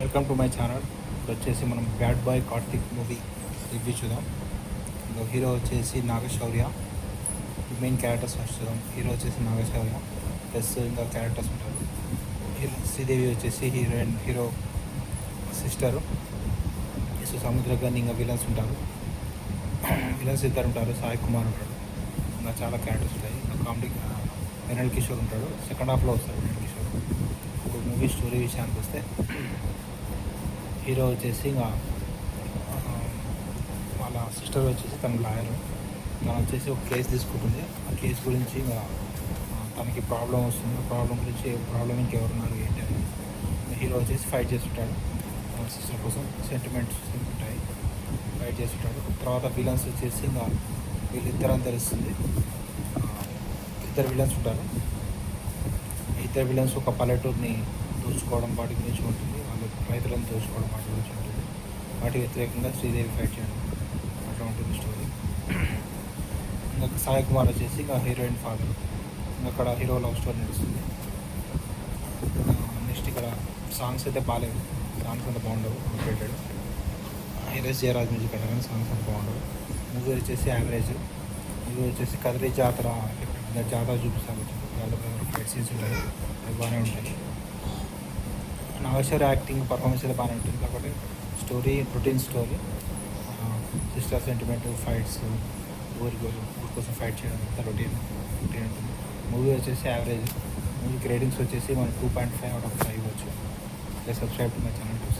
Welcome to my channel. ఇప్పుడు వచ్చేసి మనం bad boy Karthik movie review చూద్దాం. హీరో వచ్చేసి నాగశౌర్య. మెయిన్ క్యారెక్టర్స్ ఫస్ట్ చూద్దాం. హీరో వచ్చేసి నాగశౌర్య ప్లస్ ఇంకా క్యారెక్టర్స్ ఉంటారు. హీరో శ్రీదేవి వచ్చేసి హీరో సిస్టరు. సో సముద్రగాన్ని ఇంకా విలన్స్ ఉంటారు. విలన్స్ ఇద్దరు ఉంటారు. సాయి కుమార్ ఉంటాడు. ఇంకా చాలా క్యారెక్టర్స్ ఉంటాయి. ఇంకా కామెడీ వెనల్ కిషోర్ ఉంటాడు. సెకండ్ హాఫ్లో వస్తాడు వెనల్ కిషోర్. ఇప్పుడు మూవీ స్టోరీ విషయానికి వస్తే హీరో వచ్చేసి ఇంకా వాళ్ళ సిస్టర్ వచ్చేసి తన లాయరు. తను వచ్చేసి ఒక కేసు తీసుకుంటుంది. ఆ కేసు గురించి ఇంకా తనకి ప్రాబ్లం వస్తుంది. ప్రాబ్లం గురించి ప్రాబ్లం ఇంకెవరున్నారు ఏంటి అని హీరో వచ్చేసి ఫైట్ చేస్తుంటాడు. తన సిస్టర్ కోసం సెంటిమెంట్స్ ఉంటాయి. ఫైట్ చేస్తుంటాడు. తర్వాత విలన్స్ వచ్చేసి ఇంకా వీళ్ళిద్దరని తెలుస్తుంది. ఇద్దరు విలన్స్ ఉంటారు. ఇద్దరు విలన్స్ ఒక పల్లెటూరుని దోచుకోవడం వాటి గురించి ఉంటుంది. వాళ్ళు రైతులను దోచుకోవడం వాటి గురించి ఉంటుంది. వాటి వ్యతిరేకంగా శ్రీదేవి ఫైట్ చేయడం అట్లా ఉంటుంది స్టోరీ. ఇంకా సాయి కుమార్ వచ్చేసి ఇంకా హీరోయిన్ ఫాదర్. ఇంకా అక్కడ హీరో లవ్ స్టోరీ నడుస్తుంది. నెక్స్ట్ ఇక్కడ సాంగ్స్ అయితే బాగాలేవు. సాంగ్స్ అంతా బాగుండవు. పెట్టాడు హీరోస్ జయరాజ్ మ్యూజిక్ అంటే కానీ సాంగ్స్ అంతా బాగుండవు. మూవీ వచ్చేసి యావరేజ్. మూవీ వచ్చేసి కదిరి జాతర జాతర చూపిస్తారు. జాతర ఫైట్ సీన్స్ ఉంటాయి. అవి బాగానే ఉంటాయి. నాగేశ్వర యాక్టింగ్ పర్ఫార్మెన్స్ అయితే బాగానే ఉంటుంది. కాబట్టి story routine story, sister sentiment, fights, ఊరి కోసం ఫైట్ చేయడం అంతా రొటీన్ ఉంటుంది. మూవీ వచ్చేసి యావరేజ్. మూవీకి రేటింగ్స్ వచ్చేసి మనం 2.5 out of 5 ఇవ్వచ్చు. Please subscribe to my channel.